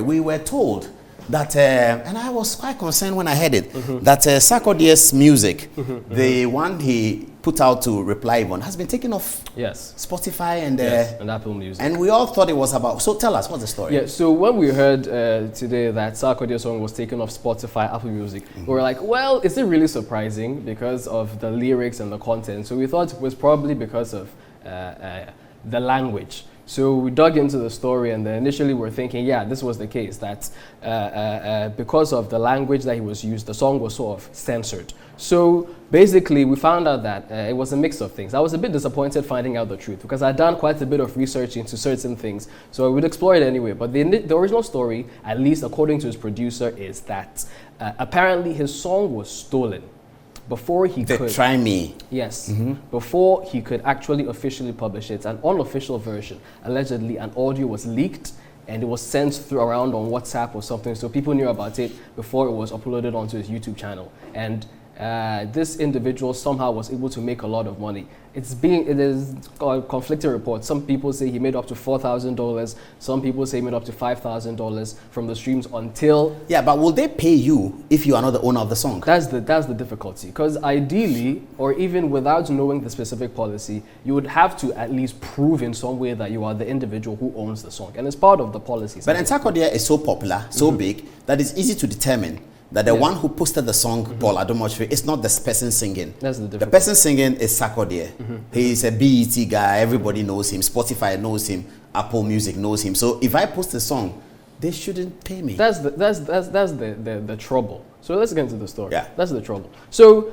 we were told that, and I was quite concerned when I heard it, that Sarkodie's music, the one he put out to Reply Yvonne, has been taken off Spotify and Apple Music. And we all thought it was about, so tell us, what's the story? Yeah, so when we heard today that Sarkodie's song was taken off Spotify, Apple Music, we were like, well, is it really surprising because of the lyrics and the content? So we thought it was probably because of the language. So we dug into the story, and then initially we're thinking, yeah, this was the case, that because of the language that he was used, the song was sort of censored. So basically we found out that it was a mix of things. I was a bit disappointed finding out the truth because I'd done quite a bit of research into certain things, so I would explore it anyway. But the original story, at least according to his producer, is that apparently his song was stolen before he could try me. Yes. Before he could actually officially publish it. An unofficial version, allegedly an audio was leaked and it was sent through around on WhatsApp or something, so people knew about it before it was uploaded onto his YouTube channel. And this individual somehow was able to make a lot of money. It is conflicting reports. Some people say he made up to $4,000. Some people say he made up to $5,000 from the streams until... Yeah, but will they pay you if you are not the owner of the song? That's the difficulty. Because ideally, or even without knowing the specific policy, you would have to at least prove in some way that you are the individual who owns the song. And it's part of the policy. But Sarkodie is so popular, so big, that it's easy to determine that the one who posted the song, Paul Adom-Otchere, is not this person singing. That's the difference. The person singing is Sarkodie. He's a BET guy. Everybody knows him. Spotify knows him. Apple Music knows him. So if I post a song, they shouldn't pay me. That's the trouble. So let's get into the story. Yeah. That's the trouble. So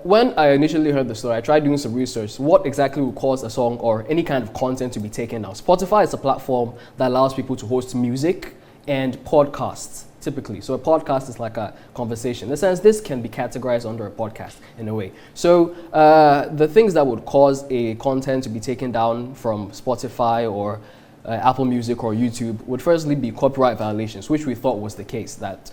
when I initially heard the story, I tried doing some research. What exactly would cause a song or any kind of content to be taken down? Spotify is a platform that allows people to host music and podcasts, typically. So a podcast is like a conversation. In a sense, this can be categorized under a podcast in a way. So the things that would cause a content to be taken down from Spotify or Apple Music or YouTube would firstly be copyright violations, which we thought was the case. That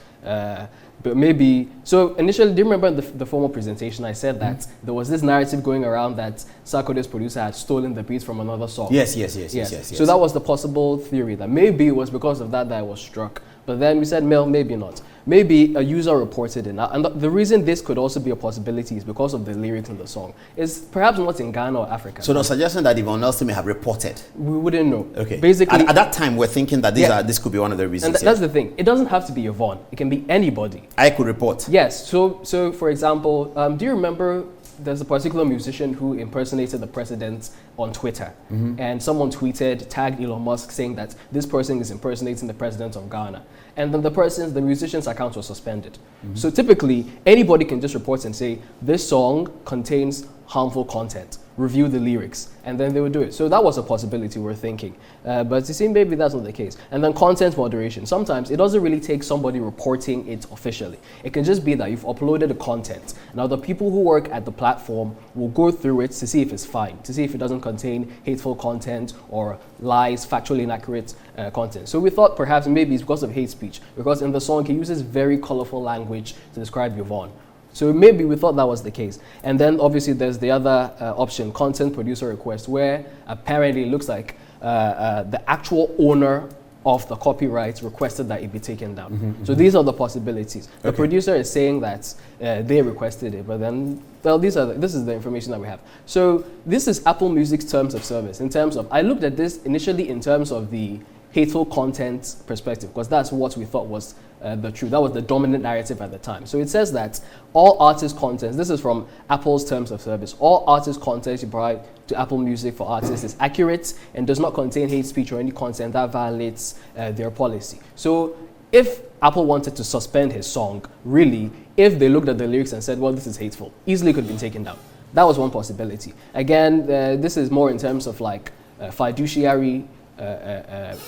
but maybe, so initially, do you remember the formal presentation? I said that there was this narrative going around that Sarkodie's producer had stolen the beats from another song. Yes. So that was the possible theory, that maybe it was because of that I was struck. But then we said, well, maybe not. Maybe a user reported it. And the reason this could also be a possibility is because of the lyrics in the song. It's perhaps not in Ghana or Africa. So the suggestion that Yvonne Nelson may have reported. We wouldn't know. Okay. Basically, at that time, we're thinking that this could be one of the reasons. And that's the thing. It doesn't have to be Yvonne. It can be anybody. I could report. Yes. So for example, do you remember there's a particular musician who impersonated the president on Twitter, and someone tagged Elon Musk saying that this person is impersonating the president of Ghana, and then the musician's account was suspended. So typically, anybody can just report and say, this song contains harmful content, review the lyrics, and then they would do it. So that was a possibility we're thinking. But you see, maybe that's not the case. And then content moderation. Sometimes it doesn't really take somebody reporting it officially. It can just be that you've uploaded the content. Now the people who work at the platform will go through it to see if it's fine, to see if it doesn't contain hateful content or lies, factually inaccurate content. So we thought perhaps maybe it's because of hate speech, because in the song he uses very colorful language to describe Yvonne. So maybe we thought that was the case. And then obviously there's the other option, content producer request, where apparently it looks like the actual owner of the copyright requested that it be taken down. So these are the possibilities. The producer is saying that they requested it, but then, well, this is the information that we have. So this is Apple Music's terms of service. In terms of, I looked at this initially in terms of the hateful content perspective, because that's what we thought was the truth. That was the dominant narrative at the time. So it says that all artist content, this is from Apple's terms of service, all artist content you provide to Apple Music for artists is accurate and does not contain hate speech or any content that violates their policy. So if Apple wanted to suspend his song, really, if they looked at the lyrics and said, well, this is hateful, easily could have been taken down. That was one possibility. Again, this is more in terms of like fiduciary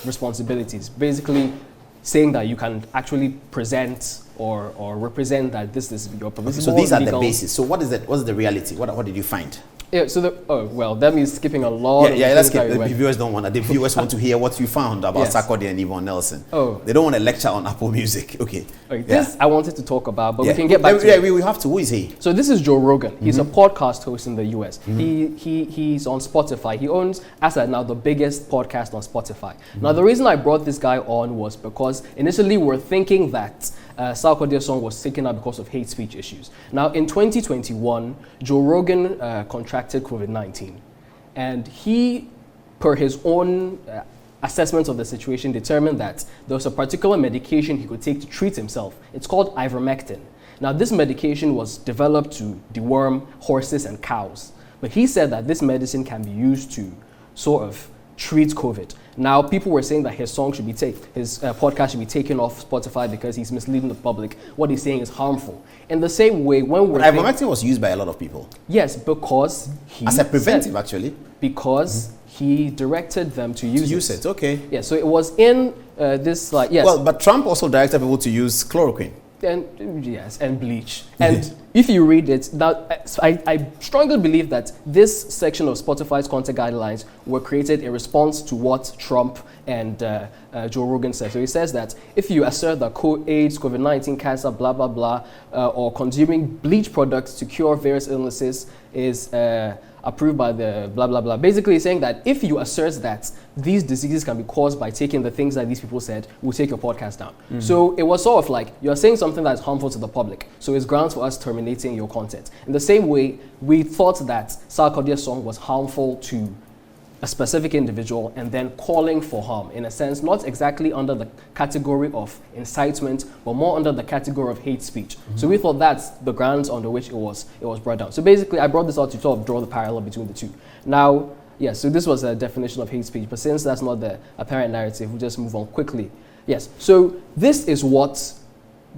responsibilities, basically saying that you can actually present or represent that this is your publicity. So these are the bases. So what is the reality? What did you find? Yeah, so that means skipping a lot. Yeah, let's skip. The viewers don't want that. The viewers want to hear what you found about Sarkodie and Yvonne Nelson. Oh. They don't want to lecture on Apple Music. Okay. This I wanted to talk about, but we can get back to it. We have to. Who is he? So this is Joe Rogan. He's a podcast host in the US. He's on Spotify. He owns, as of now, the biggest podcast on Spotify. Now, the reason I brought this guy on was because initially we're thinking that Sarkodie's song was taken out because of hate speech issues. Now, in 2021, Joe Rogan contracted COVID-19. And he, per his own assessment of the situation, determined that there was a particular medication he could take to treat himself. It's called ivermectin. Now, this medication was developed to deworm horses and cows. But he said that this medicine can be used to sort of treat COVID. Now, people were saying that his song should be his podcast should be taken off Spotify because he's misleading the public. What he's saying is harmful. In the same way, when we're ivermectin was used by a lot of people. Yes, because he as a preventive, actually. Because he directed them to use it. Okay. Yeah. So it was in this yes. Well, but Trump also directed people to use chloroquine. And bleach. And if you read it, I strongly believe that this section of Spotify's content guidelines were created in response to what Trump and Joe Rogan said. So he says that if you assert that AIDS, COVID-19, cancer, blah, blah, blah, or consuming bleach products to cure various illnesses is approved by the blah, blah, blah. Basically saying that if you assert that these diseases can be caused by taking the things that these people said, we'll take your podcast down. So it was sort of like, you're saying something that's harmful to the public. So it's grounds for us terminating your content. In the same way, we thought that Sarkodie's song was harmful to a specific individual and then calling for harm, in a sense, not exactly under the category of incitement, but more under the category of hate speech. So we thought that's the grounds under which it was brought down. So basically, I brought this out to sort of draw the parallel between the two. Now, yes, so this was a definition of hate speech, but since that's not the apparent narrative, we'll just move on quickly. Yes, so this is what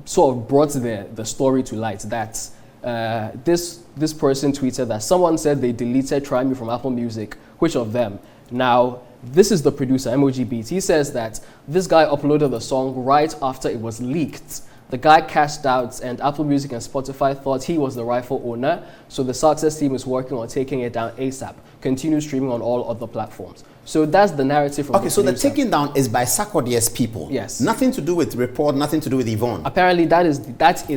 sort of brought the story to light, that this person tweeted that someone said they deleted Try Me from Apple Music. Which of them? Now, this is the producer, MOG Beats. He says that this guy uploaded the song right after it was leaked. The guy cashed out, and Apple Music and Spotify thought he was the rightful owner, so the success team is working on taking it down ASAP. Continue streaming on all other platforms. So that's the narrative from the producer. The taking down is by Sarkodie's people. Yes. Nothing to do with Report, nothing to do with Yvonne. Apparently, that is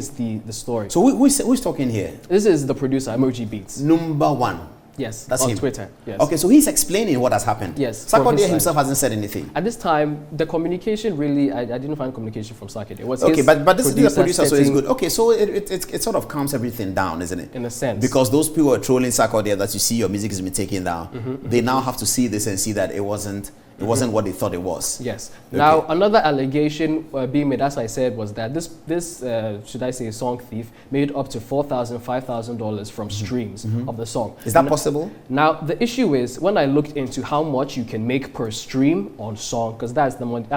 the story. So who's talking here? This is the producer, MOG Beats. Number one. Yes, that's on him. Twitter. Yes. Okay, so he's explaining what has happened. Yes. Sarkodie himself hasn't said anything. At this time, the communication really, I didn't find communication from Sarkodie. Okay, but this is the producer, so it's good. Okay, so it sort of calms everything down, isn't it? In a sense. Because those people are trolling Sarkodie that you see your music has been taken down. They now have to see this and see that it wasn't what they thought it was. Yes. Okay. Now, another allegation being made, as I said, was that this should I say, song thief made up to $4,000, $5,000 from streams of the song. Is that possible? Now, the issue is, when I looked into how much you can make per stream on song, because that's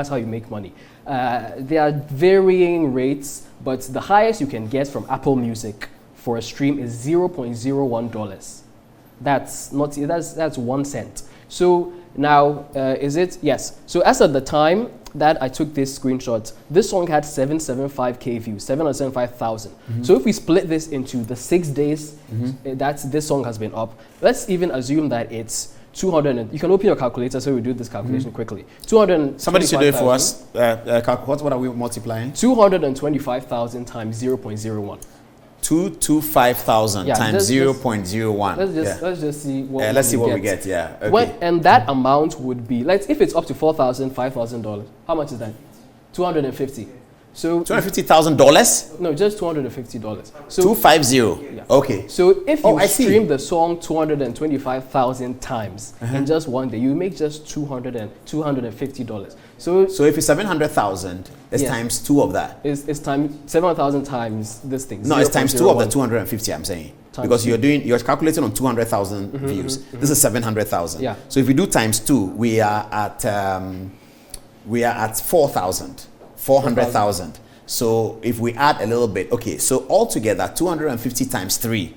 how you make money. There are varying rates, but the highest you can get from Apple Music for a stream is $0.01. That's 1 cent. So now, is it? Yes. So as at the time that I took this screenshot, this song had 775K views, 775,000. So if we split this into the 6 days that this song has been up, let's even assume that it's 200. You can open your calculator so we do this calculation quickly. 200. Somebody should do it for us. What are we multiplying? 225,000 times 0.01. 225,000 times 0.01. Let's just see what let's see what we get. Yeah. Okay. And that amount would be, if it's up to $4,000, $5,000. How much is that? $250. So $250,000? No, just $250. So 250. Yeah. Okay. So if you stream the song 225,000 times in just one day, you make just $250. So if it's 700,000, it's times 2 of that. It's times 700,000 times this thing. No, it's times 2 of the 250. I'm saying because you're calculating on 200,000 views. This is 700,000. Yeah. So if we do times 2, we are at 4,000. 400,000. So if we add a little bit, okay, so altogether 250 times 3,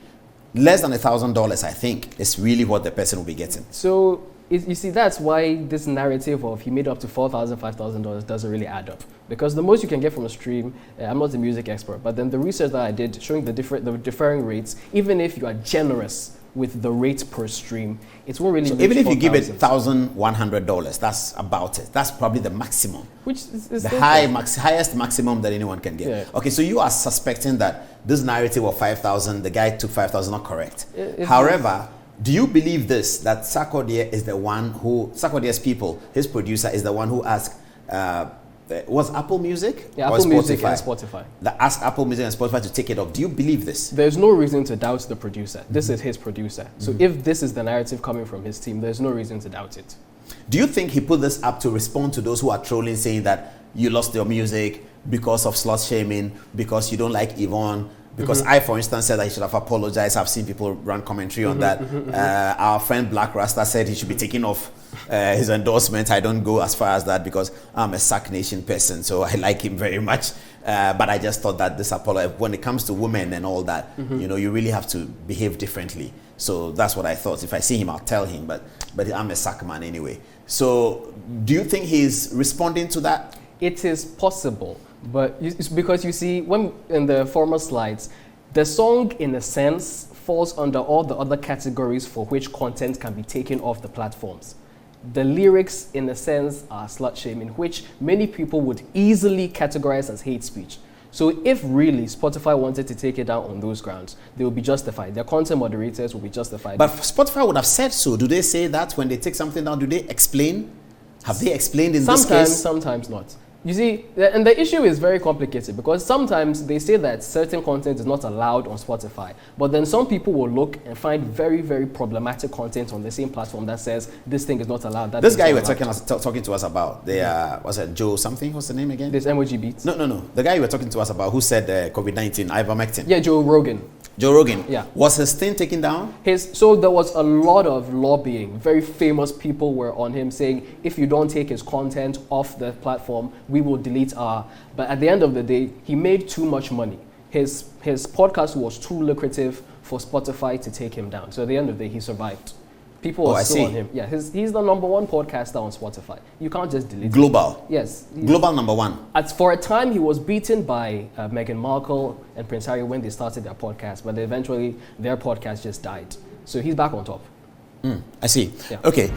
less than $1,000, I think, is really what the person will be getting. So you see, that's why this narrative of he made up to $4,000, $5,000 doesn't really add up. Because the most you can get from a stream, I'm not a music expert, but then the research that I did showing the differing rates, even if you are generous with the rate per stream, it won't really. So even if you give it $1,100, that's about it. That's probably the maximum. Which is the highest maximum that anyone can get. Yeah. Okay, so you are suspecting that this narrative of 5,000, the guy took 5,000, not correct. However, do you believe this, that Sarkodie is the one who, Sarkodie's people, his producer, is the one who asked, was Apple Music? Yeah, Apple Music and Spotify. That asked Apple Music and Spotify to take it off. Do you believe this? There's no reason to doubt the producer. This is his producer. So if this is the narrative coming from his team, there's no reason to doubt it. Do you think he put this up to respond to those who are trolling, saying that you lost your music because of slut shaming, because you don't like Yvonne? Because I, for instance, said that he should have apologized. I've seen people run commentary on that. Our friend Black Rasta said he should be taking off his endorsement. I don't go as far as that because I'm a Sac Nation person, so I like him very much. But I just thought that this apology, when it comes to women and all that, you know, you really have to behave differently. So that's what I thought. If I see him, I'll tell him. But I'm a Sac man anyway. So do you think he's responding to that? It is possible. But it's because you see, when in the former slides, the song, in a sense, falls under all the other categories for which content can be taken off the platforms. The lyrics, in a sense, are slut shaming, which many people would easily categorize as hate speech. So if really Spotify wanted to take it down on those grounds, they will be justified. Their content moderators will be justified. But Spotify would have said so. Do they say that when they take something down? Do they explain? Have they explained in this case? Sometimes not. You see, and the issue is very complicated because sometimes they say that certain content is not allowed on Spotify, but then some people will look and find very, very problematic content on the same platform that says this thing is not allowed. This guy you were talking to us about, was it Joe something? What's the name again? This MOG Beats? No. The guy you were talking to us about who said COVID-19, ivermectin. Yeah, Joe Rogan. Joe Rogan. Yeah. Was his thing taken down? So there was a lot of lobbying. Very famous people were on him saying, if you don't take his content off the platform, we will delete our... But at the end of the day, he made too much money. His podcast was too lucrative for Spotify to take him down. So at the end of the day, he survived. People are still on him. Yeah, he's the #1 podcaster on Spotify. You can't just delete Global. him. Yes. Global #1. For a time, he was beaten by Meghan Markle and Prince Harry when they started their podcast, but eventually their podcast just died. So he's back on top. I see. Yeah. Okay.